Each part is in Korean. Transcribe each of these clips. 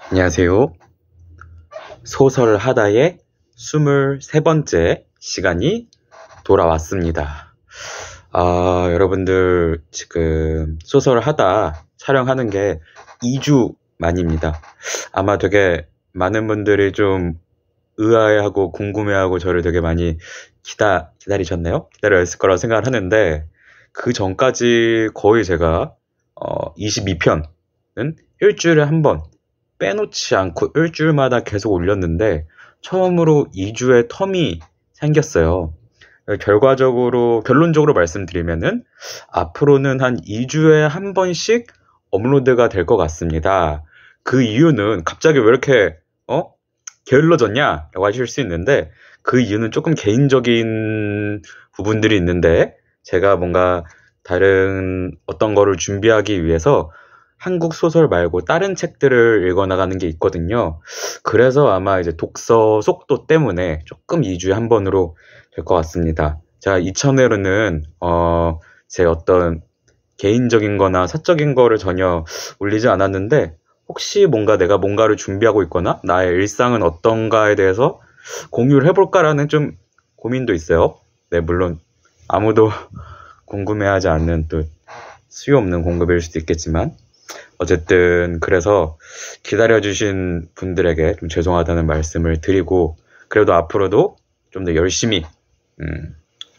안녕하세요. 소설 하다의 23번째 시간이 돌아왔습니다. 여러분들 지금 소설 하다 촬영하는 게 2주 만입니다. 아마 되게 많은 분들이 좀 의아해하고 궁금해하고 저를 되게 많이 기다리셨나요? 기다렸을 거라고 생각을 하는데 그 전까지 거의 제가 22편은 일주일에 한 번 빼놓지 않고 일주일마다 계속 올렸는데 처음으로 2주의 텀이 생겼어요. 결론적으로 말씀드리면은 앞으로는 한 2주에 한 번씩 업로드가 될 것 같습니다. 그 이유는 갑자기 왜 이렇게 게을러졌냐? 라고 하실 수 있는데 그 이유는 조금 개인적인 부분들이 있는데 제가 뭔가 다른 어떤 거를 준비하기 위해서 한국 소설 말고 다른 책들을 읽어나가는 게 있거든요. 그래서 아마 이제 독서 속도 때문에 조금 2주에 한 번으로 될 것 같습니다. 제가 이전에는 제 어떤 개인적인 거나 사적인 거를 전혀 올리지 않았는데 혹시 내가 뭔가를 준비하고 있거나 나의 일상은 어떤가에 대해서 공유를 해볼까라는 좀 고민도 있어요. 네, 물론 아무도 궁금해하지 않는 또 수요 없는 공급일 수도 있겠지만 어쨌든 그래서 기다려주신 분들에게 좀 죄송하다는 말씀을 드리고 그래도 앞으로도 좀 더 열심히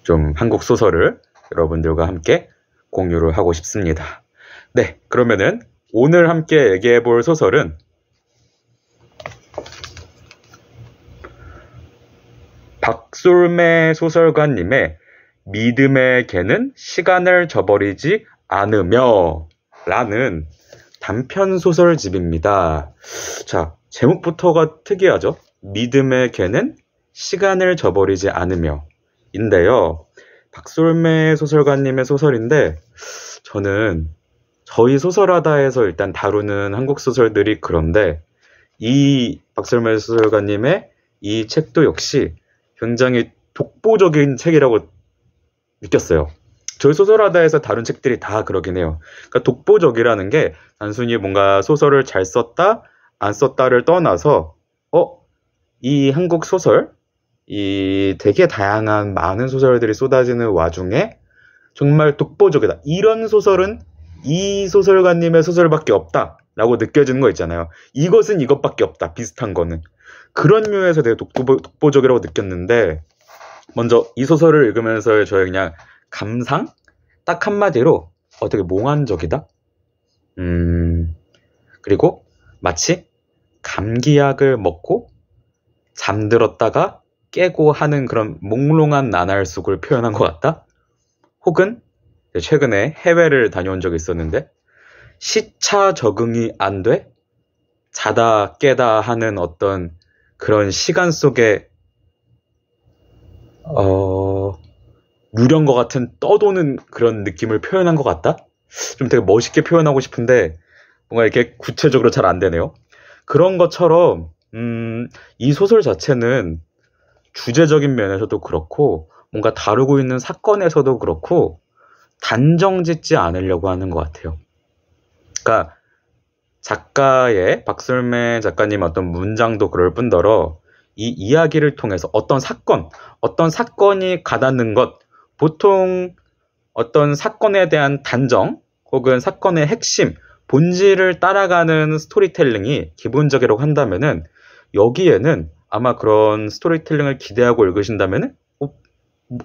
좀 한국 소설을 여러분들과 함께 공유를 하고 싶습니다. 네, 그러면은 오늘 함께 얘기해 볼 소설은 박솔매 소설가님의 믿음의 개는 시간을 저버리지 않으며 라는 단편 소설집입니다. 자, 제목부터가 특이하죠? 믿음의 개는 시간을 저버리지 않으며 인데요. 박솔매 소설가님의 소설인데 저는 저희 소설하다에서 일단 다루는 한국 소설들이 그런데 이 박솔매 소설가님의 이 책도 역시 굉장히 독보적인 책이라고 느꼈어요. 저희 소설하다에서 다룬 책들이 다 그러긴 해요. 그러니까 독보적이라는 게 단순히 뭔가 소설을 잘 썼다, 안 썼다를 떠나서 이 한국 소설, 이 되게 다양한 많은 소설들이 쏟아지는 와중에 정말 독보적이다. 이런 소설은 이 소설가님의 소설밖에 없다라고 느껴지는 거 있잖아요. 이것은 이것밖에 없다. 비슷한 거는. 그런 류에서 되게 독보적이라고 느꼈는데 먼저 이 소설을 읽으면서 저의 그냥 감상? 딱 한마디로 되게 몽환적이다? 그리고 마치 감기약을 먹고 잠들었다가 깨고 하는 그런 몽롱한 나날 속을 표현한 것 같다? 혹은 최근에 해외를 다녀온 적이 있었는데 시차 적응이 안 돼? 자다 깨다 하는 어떤 그런 시간 속에 유령과 같은 떠도는 그런 느낌을 표현한 것 같다? 좀 되게 멋있게 표현하고 싶은데 뭔가 이렇게 구체적으로 잘 안 되네요. 그런 것처럼 이 소설 자체는 주제적인 면에서도 그렇고 뭔가 다루고 있는 사건에서도 그렇고 단정 짓지 않으려고 하는 것 같아요. 그러니까 작가의 박솔매 작가님 어떤 문장도 그럴 뿐더러 이 이야기를 통해서 어떤 사건이 가닿는 것, 보통 어떤 사건에 대한 단정 혹은 사건의 핵심, 본질을 따라가는 스토리텔링이 기본적이라고 한다면은 여기에는 아마 그런 스토리텔링을 기대하고 읽으신다면은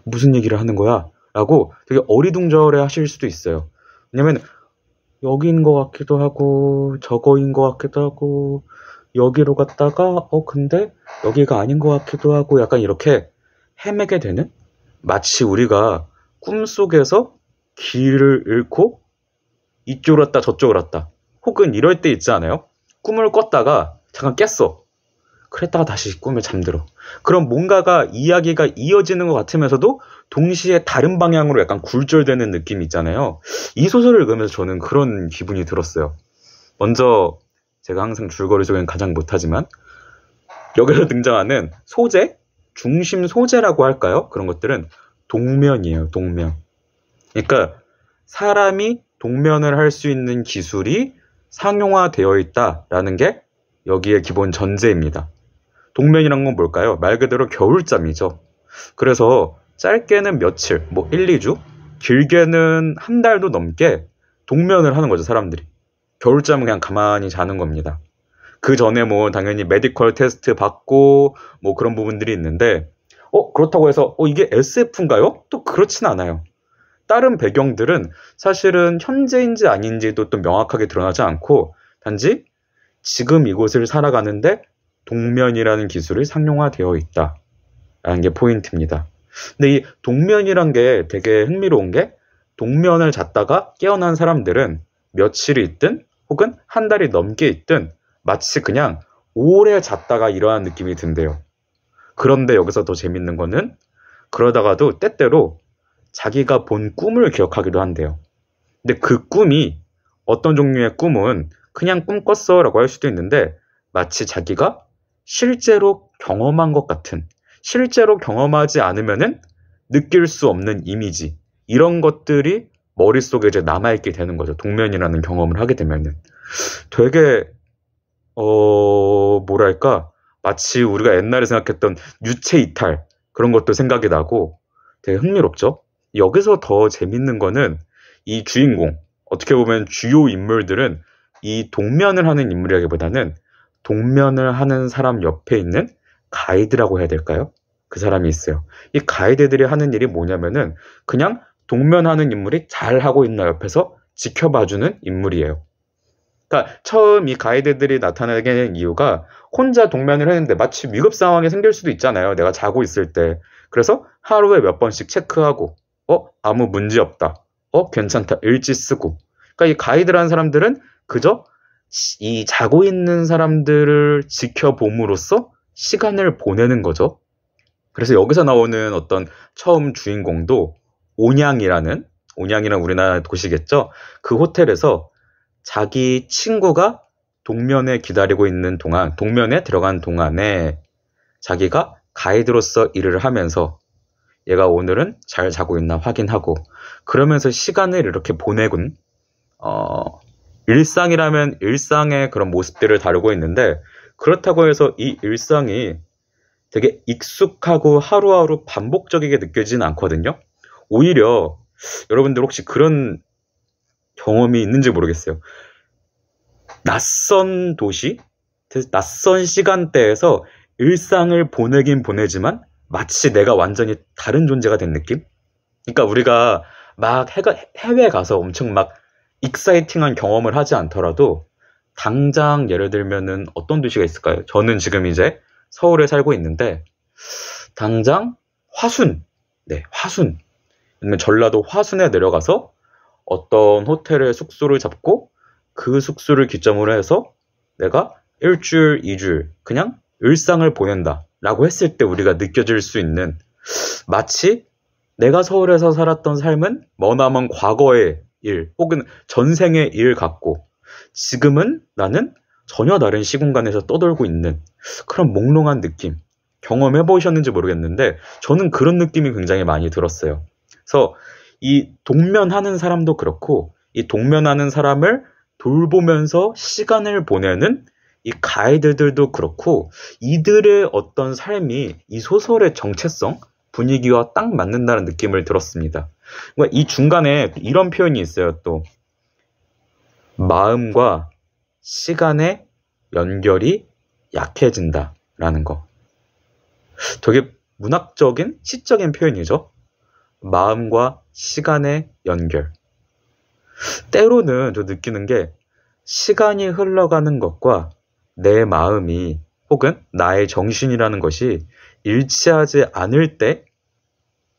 무슨 얘기를 하는 거야? 라고 되게 어리둥절해 하실 수도 있어요. 왜냐면 여기인 것 같기도 하고 저거인 것 같기도 하고 여기로 갔다가 근데 여기가 아닌 것 같기도 하고 약간 이렇게 헤매게 되는 마치 우리가 꿈속에서 길을 잃고 이쪽으로 갔다 저쪽으로 갔다 혹은 이럴 때 있지 않아요? 꿈을 꿨다가 잠깐 깼어. 그랬다가 다시 꿈에 잠들어. 그럼 뭔가가 이야기가 이어지는 것 같으면서도 동시에 다른 방향으로 약간 굴절되는 느낌이 있잖아요. 이 소설을 읽으면서 저는 그런 기분이 들었어요. 먼저 제가 항상 줄거리 적용 가장 못하지만 여기서 등장하는 소재? 중심 소재라고 할까요? 그런 것들은 동면이에요. 동면. 그러니까 사람이 동면을 할 수 있는 기술이 상용화되어 있다라는 게 여기에 기본 전제입니다. 동면이란 건 뭘까요? 말 그대로 겨울잠이죠. 그래서 짧게는 며칠, 뭐 1, 2주, 길게는 한 달도 넘게 동면을 하는 거죠, 사람들이. 겨울잠은 그냥 가만히 자는 겁니다. 그 전에 뭐 당연히 메디컬 테스트 받고 뭐 그런 부분들이 있는데, 그렇다고 해서 이게 SF인가요? 또 그렇진 않아요. 다른 배경들은 사실은 현재인지 아닌지도 또 명확하게 드러나지 않고, 단지 지금 이곳을 살아가는데 동면이라는 기술이 상용화되어 있다라는 게 포인트입니다. 근데 이 동면이란 게 되게 흥미로운 게, 동면을 잤다가 깨어난 사람들은 며칠이 있든 혹은 한 달이 넘게 있든 마치 그냥 오래 잤다가 일어난 느낌이 든대요. 그런데 여기서 더 재밌는 거는, 그러다가도 때때로 자기가 본 꿈을 기억하기도 한대요. 근데 그 꿈이, 어떤 종류의 꿈은 그냥 꿈 꿨어 라고 할 수도 있는데, 마치 자기가 실제로 경험한 것 같은, 실제로 경험하지 않으면은 느낄 수 없는 이미지, 이런 것들이 머릿속에 이제 남아있게 되는 거죠. 동면이라는 경험을 하게 되면은. 되게 뭐랄까, 마치 우리가 옛날에 생각했던 유체 이탈, 그런 것도 생각이 나고 되게 흥미롭죠. 여기서 더 재밌는 거는, 이 주인공, 어떻게 보면 주요 인물들은 이 동면을 하는 인물이라기보다는 동면을 하는 사람 옆에 있는 가이드라고 해야 될까요? 그 사람이 있어요. 이 가이드들이 하는 일이 뭐냐면은 그냥 동면하는 인물이 잘 하고 있나 옆에서 지켜봐주는 인물이에요. 그러니까 처음 이 가이드들이 나타나게 된 이유가, 혼자 동면을 했는데 마치 위급 상황이 생길 수도 있잖아요. 내가 자고 있을 때. 그래서 하루에 몇 번씩 체크하고, 아무 문제 없다. 괜찮다. 일지 쓰고. 그러니까 이 가이드라는 사람들은 그저 이 자고 있는 사람들을 지켜봄으로써 시간을 보내는 거죠. 그래서 여기서 나오는 어떤 처음 주인공도 온양이라는 우리나라 도시겠죠. 그 호텔에서 자기 친구가 동면에 기다리고 있는 동안, 동면에 들어간 동안에 자기가 가이드로서 일을 하면서 얘가 오늘은 잘 자고 있나 확인하고, 그러면서 시간을 이렇게 보내군, 일상이라면 일상의 그런 모습들을 다루고 있는데, 그렇다고 해서 이 일상이 되게 익숙하고 하루하루 반복적이게 느껴지진 않거든요. 오히려 여러분들 혹시 그런 경험이 있는지 모르겠어요. 낯선 도시, 낯선 시간대에서 일상을 보내긴 보내지만 마치 내가 완전히 다른 존재가 된 느낌? 그러니까 우리가 막 해외 가서 엄청 막 익사이팅한 경험을 하지 않더라도, 당장 예를 들면은 어떤 도시가 있을까요? 저는 지금 이제 서울에 살고 있는데, 당장 화순, 아니면 전라도 화순에 내려가서 어떤 호텔에 숙소를 잡고 그 숙소를 기점으로 해서 내가 일주일, 2주일 그냥 일상을 보낸다 라고 했을 때 우리가 느껴질 수 있는, 마치 내가 서울에서 살았던 삶은 머나먼 과거의 일 혹은 전생의 일 같고, 지금은 나는 전혀 다른 시공간에서 떠돌고 있는 그런 몽롱한 느낌, 경험해 보셨는지 모르겠는데 저는 그런 느낌이 굉장히 많이 들었어요. 그래서 이 동면하는 사람도 그렇고, 이 동면하는 사람을 돌보면서 시간을 보내는 이 가이드들도 그렇고, 이들의 어떤 삶이 이 소설의 정체성, 분위기와 딱 맞는다는 느낌을 들었습니다. 그러니까 이 중간에 이런 표현이 있어요. 또 마음과 시간의 연결이 약해진다라는 거. 되게 문학적인, 시적인 표현이죠. 마음과 시간의 연결. 때로는 저 느끼는 게, 시간이 흘러가는 것과 내 마음이 혹은 나의 정신이라는 것이 일치하지 않을 때,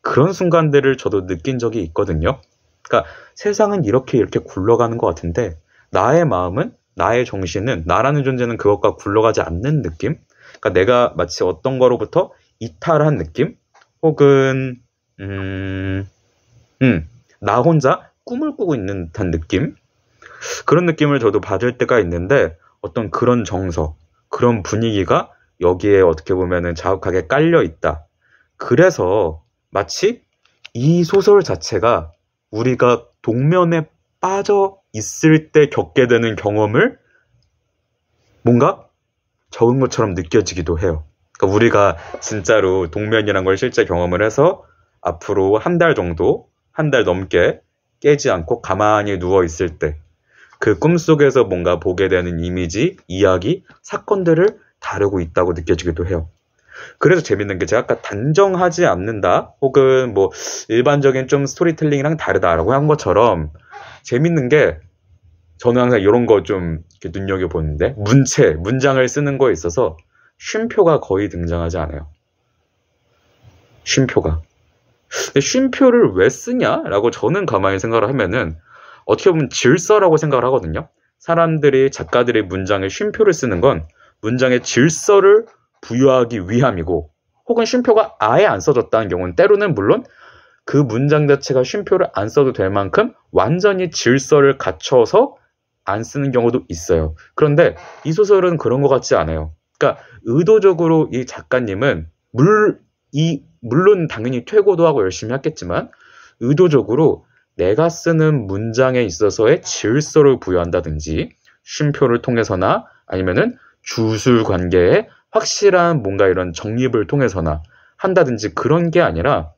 그런 순간들을 저도 느낀 적이 있거든요. 그러니까 세상은 이렇게 굴러가는 것 같은데 나의 마음은, 나의 정신은, 나라는 존재는 그것과 굴러가지 않는 느낌? 그러니까 내가 마치 어떤 거로부터 이탈한 느낌? 혹은 나 혼자 꿈을 꾸고 있는 듯한 느낌? 그런 느낌을 저도 받을 때가 있는데, 어떤 그런 정서, 그런 분위기가 여기에 어떻게 보면은 자욱하게 깔려 있다. 그래서 마치 이 소설 자체가 우리가 동면에 빠져 있을 때 겪게 되는 경험을 뭔가 적은 것처럼 느껴지기도 해요. 그러니까 우리가 진짜로 동면이란 걸 실제 경험을 해서 앞으로 한 달 정도, 한 달 넘게 깨지 않고 가만히 누워 있을 때 그 꿈속에서 뭔가 보게 되는 이미지, 이야기, 사건들을 다루고 있다고 느껴지기도 해요. 그래서 재밌는 게 제가 아까 단정하지 않는다 혹은 뭐 일반적인 좀 스토리텔링이랑 다르다라고 한 것처럼 재밌는 게 저는 항상 이런 거 좀 눈여겨보는데 문장을 쓰는 거에 있어서 쉼표가 거의 등장하지 않아요. 쉼표가. 근데 쉼표를 왜 쓰냐라고 저는 가만히 생각을 하면은 어떻게 보면 질서라고 생각을 하거든요. 사람들이 작가들이 문장에 쉼표를 쓰는 건 문장의 질서를 부여하기 위함이고 혹은 쉼표가 아예 안 써졌다는 경우는 때로는 물론 그 문장 자체가 쉼표를 안 써도 될 만큼 완전히 질서를 갖춰서 안 쓰는 경우도 있어요. 그런데 이 소설은 그런 것 같지 않아요. 그러니까 의도적으로 이 작가님은 물론 당연히 퇴고도 하고 열심히 했겠지만 의도적으로 내가 쓰는 문장에 있어서의 질서를 부여한다든지 쉼표를 통해서나 아니면은 주술 관계에 확실한 뭔가 이런 정립을 통해서나 한다든지 그런 게 아니라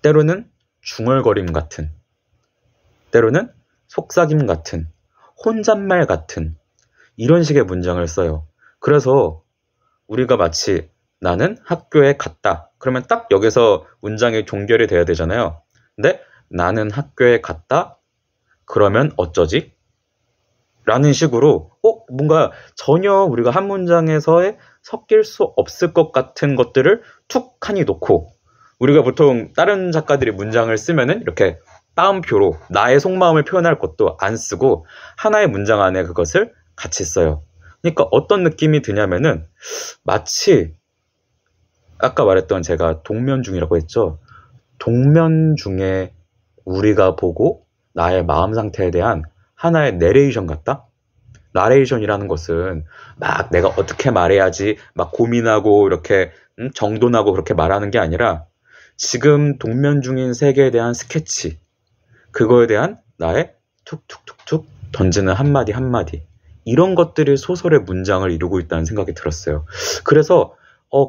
때로는 중얼거림 같은, 때로는 속삭임 같은, 혼잣말 같은 이런 식의 문장을 써요. 그래서 우리가 마치 나는 학교에 갔다. 그러면 딱 여기서 문장이 종결이 돼야 되잖아요. 근데 나는 학교에 갔다. 그러면 어쩌지? 라는 식으로 뭔가 전혀 우리가 한 문장에서의 섞일 수 없을 것 같은 것들을 툭 하니 놓고 우리가 보통 다른 작가들이 문장을 쓰면은 이렇게 따옴표로 나의 속마음을 표현할 것도 안 쓰고 하나의 문장 안에 그것을 같이 써요. 그러니까 어떤 느낌이 드냐면은 마치 아까 말했던 제가 동면중이라고 했죠. 동면중에 우리가 보고 나의 마음 상태에 대한 하나의 내레이션 같다? 나레이션이라는 것은 막 내가 어떻게 말해야지 막 고민하고 이렇게 정돈하고 그렇게 말하는 게 아니라 지금 동면중인 세계에 대한 스케치, 그거에 대한 나의 툭툭툭툭 던지는 한마디 한마디 이런 것들이 소설의 문장을 이루고 있다는 생각이 들었어요. 그래서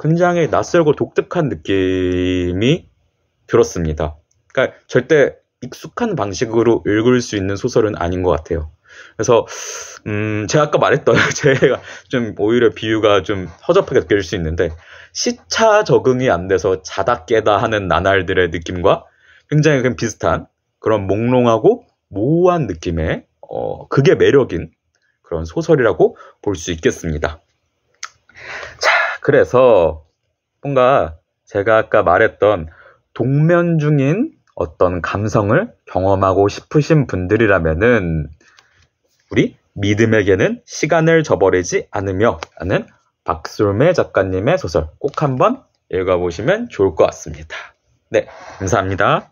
굉장히 낯설고 독특한 느낌이 들었습니다. 그러니까 절대 익숙한 방식으로 읽을 수 있는 소설은 아닌 것 같아요. 그래서 제가 아까 말했던 제가 좀 오히려 비유가 좀 허접하게 느껴질 수 있는데 시차 적응이 안 돼서 자다 깨다 하는 나날들의 느낌과 굉장히 비슷한 그런 몽롱하고 모호한 느낌의 그게 매력인 그런 소설이라고 볼 수 있겠습니다. 자, 그래서 뭔가 제가 아까 말했던 동면중인 어떤 감성을 경험하고 싶으신 분들이라면은 우리 믿음에게는 시간을 저버리지 않으며 라는 박솔매 작가님의 소설 꼭 한번 읽어보시면 좋을 것 같습니다. 네, 감사합니다.